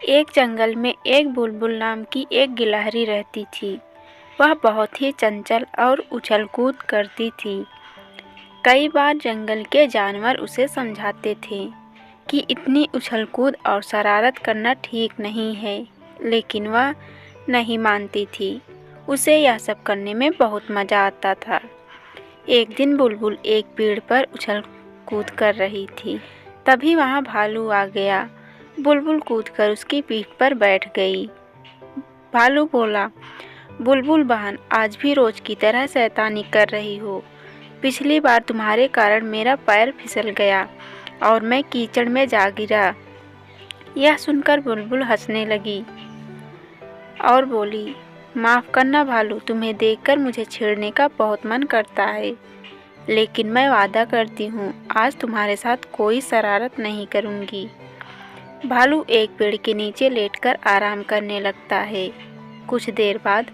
एक जंगल में एक बुलबुल नाम की एक गिलहरी रहती थी। वह बहुत ही चंचल और उछल कूद करती थी। कई बार जंगल के जानवर उसे समझाते थे कि इतनी उछल कूद और शरारत करना ठीक नहीं है, लेकिन वह नहीं मानती थी। उसे यह सब करने में बहुत मज़ा आता था। एक दिन बुलबुल एक पेड़ पर उछल कूद कर रही थी। तभी वहाँ भालू आ गया। बुलबुल कूदकर उसकी पीठ पर बैठ गई। भालू बोला, बुलबुल बहन, आज भी रोज की तरह शैतानी कर रही हो। पिछली बार तुम्हारे कारण मेरा पैर फिसल गया और मैं कीचड़ में जा गिरा। यह सुनकर बुलबुल हंसने लगी और बोली, माफ़ करना भालू, तुम्हें देखकर मुझे छेड़ने का बहुत मन करता है, लेकिन मैं वादा करती हूँ आज तुम्हारे साथ कोई शरारत नहीं करूँगी। भालू एक पेड़ के नीचे लेटकर आराम करने लगता है। कुछ देर बाद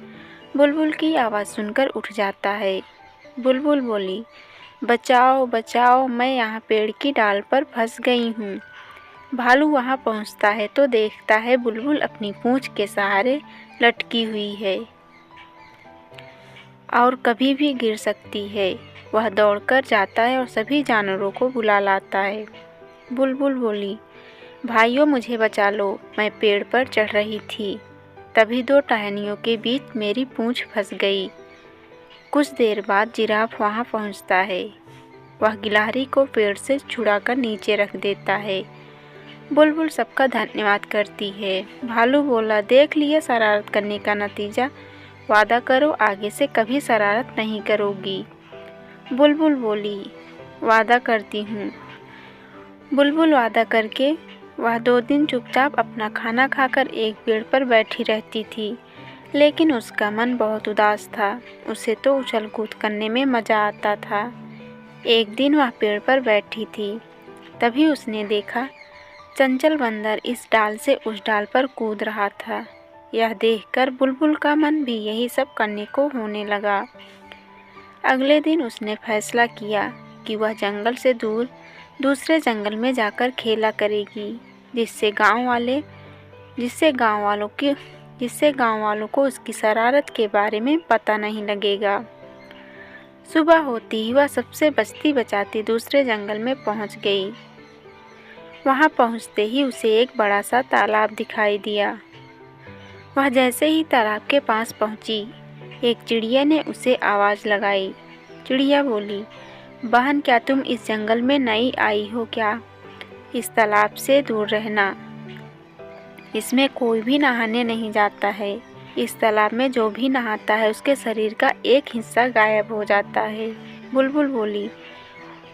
बुलबुल की आवाज़ सुनकर उठ जाता है। बुलबुल बोली, बचाओ बचाओ, मैं यहाँ पेड़ की डाल पर फंस गई हूँ। भालू वहाँ पहुँचता है तो देखता है बुलबुल अपनी पूँछ के सहारे लटकी हुई है और कभी भी गिर सकती है। वह दौड़कर जाता है और सभी जानवरों को बुला लाता है। बुलबुल बोली, भाइयों मुझे बचा लो, मैं पेड़ पर चढ़ रही थी, तभी दो टहनियों के बीच मेरी पूँछ फंस गई। कुछ देर बाद जिराफ वहाँ पहुँचता है। वह गिलहरी को पेड़ से छुड़ाकर नीचे रख देता है। बुलबुल सबका धन्यवाद करती है। भालू बोला, देख लिए शरारत करने का नतीजा। वादा करो आगे से कभी शरारत नहीं करोगी। बुलबुल बोली, वादा करती हूँ। बुलबुल वादा करके वह 2 दिन चुपचाप अपना खाना खाकर एक पेड़ पर बैठी रहती थी, लेकिन उसका मन बहुत उदास था। उसे तो उछल कूद करने में मज़ा आता था। एक दिन वह पेड़ पर बैठी थी, तभी उसने देखा चंचल बंदर इस डाल से उस डाल पर कूद रहा था। यह देखकर बुलबुल का मन भी यही सब करने को होने लगा। अगले दिन उसने फैसला किया कि वह जंगल से दूर दूसरे जंगल में जाकर खेला करेगी, जिससे गांव वालों को उसकी शरारत के बारे में पता नहीं लगेगा। सुबह होती ही वह सबसे बचती बचाती दूसरे जंगल में पहुंच गई। वहां पहुंचते ही उसे एक बड़ा सा तालाब दिखाई दिया। वह जैसे ही तालाब के पास पहुंची, एक चिड़िया ने उसे आवाज़ लगाई। चिड़िया बोली, बहन, क्या तुम इस जंगल में नई आई हो क्या? इस तालाब से दूर रहना, इसमें कोई भी नहाने नहीं जाता है। इस तालाब में जो भी नहाता है उसके शरीर का एक हिस्सा गायब हो जाता है। बुलबुल बोली,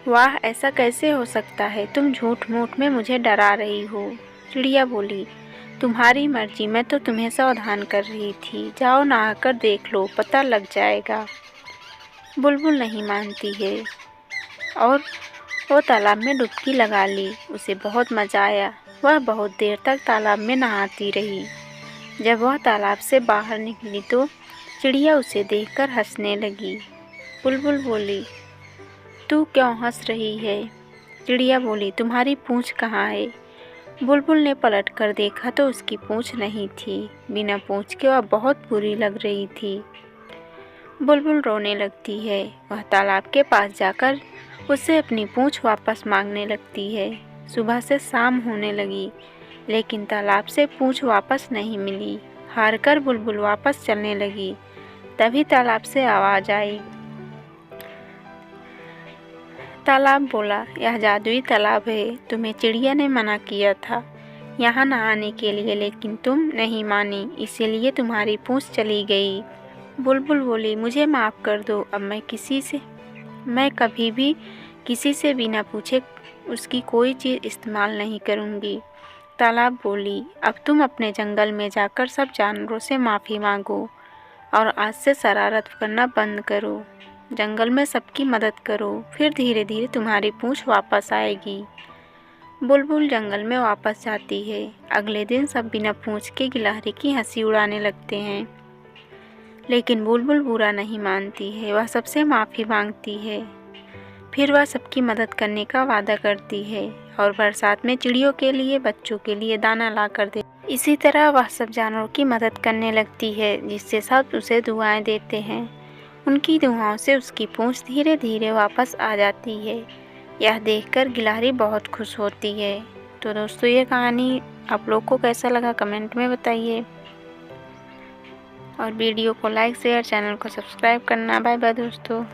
वाह, ऐसा कैसे हो सकता है? तुम झूठ मूठ में मुझे डरा रही हो। चिड़िया बोली, तुम्हारी मर्जी, मैं तो तुम्हें सावधान कर रही थी। जाओ नहाकर देख लो, पता लग जाएगा। बुलबुल नहीं मानती है और वो तालाब में डुबकी लगा ली। उसे बहुत मज़ा आया। वह बहुत देर तक तालाब में नहाती रही। जब वह तालाब से बाहर निकली तो चिड़िया उसे देखकर हंसने लगी। बुलबुल बोली, तू क्यों हंस रही है? चिड़िया बोली, तुम्हारी पूँछ कहाँ है? बुलबुल ने पलट कर देखा तो उसकी पूँछ नहीं थी। बिना पूँछ के वह बहुत बुरी लग रही थी। बुलबुल रोने लगती है। वह तालाब के पास जाकर उससे अपनी पूँछ वापस मांगने लगती है। सुबह से शाम होने लगी, लेकिन तालाब से पूँछ वापस नहीं मिली। हारकर बुलबुल वापस चलने लगी। तभी तालाब से आवाज़ आई। तालाब बोला, यह जादुई तालाब है। तुम्हें चिड़िया ने मना किया था यहाँ नहाने के लिए, लेकिन तुम नहीं मानी, इसीलिए तुम्हारी पूँछ चली गई। बुलबुल बोली, मुझे माफ़ कर दो। अब मैं कभी भी किसी से बिना पूछे उसकी कोई चीज़ इस्तेमाल नहीं करूँगी। तालाब बोली, अब तुम अपने जंगल में जाकर सब जानवरों से माफ़ी मांगो और आज से शरारत करना बंद करो। जंगल में सबकी मदद करो, फिर धीरे धीरे तुम्हारी पूँछ वापस आएगी। बुलबुल जंगल में वापस जाती है। अगले दिन सब बिना पूँछ के गिलहरी की हंसी उड़ाने लगते हैं, लेकिन बुलबुल बुरा नहीं मानती है। वह सबसे माफ़ी मांगती है। फिर वह सबकी मदद करने का वादा करती है और बरसात में चिड़ियों के लिए, बच्चों के लिए दाना ला कर दे। इसी तरह वह सब जानवरों की मदद करने लगती है, जिससे सब उसे दुआएं देते हैं। उनकी दुआओं से उसकी पूंछ धीरे धीरे वापस आ जाती है। यह देखकर गिलहरी बहुत खुश होती है। तो दोस्तों, ये कहानी आप लोग को कैसा लगा कमेंट में बताइए, और वीडियो को लाइक, शेयर, चैनल को सब्सक्राइब करना। बाय बाय दोस्तों।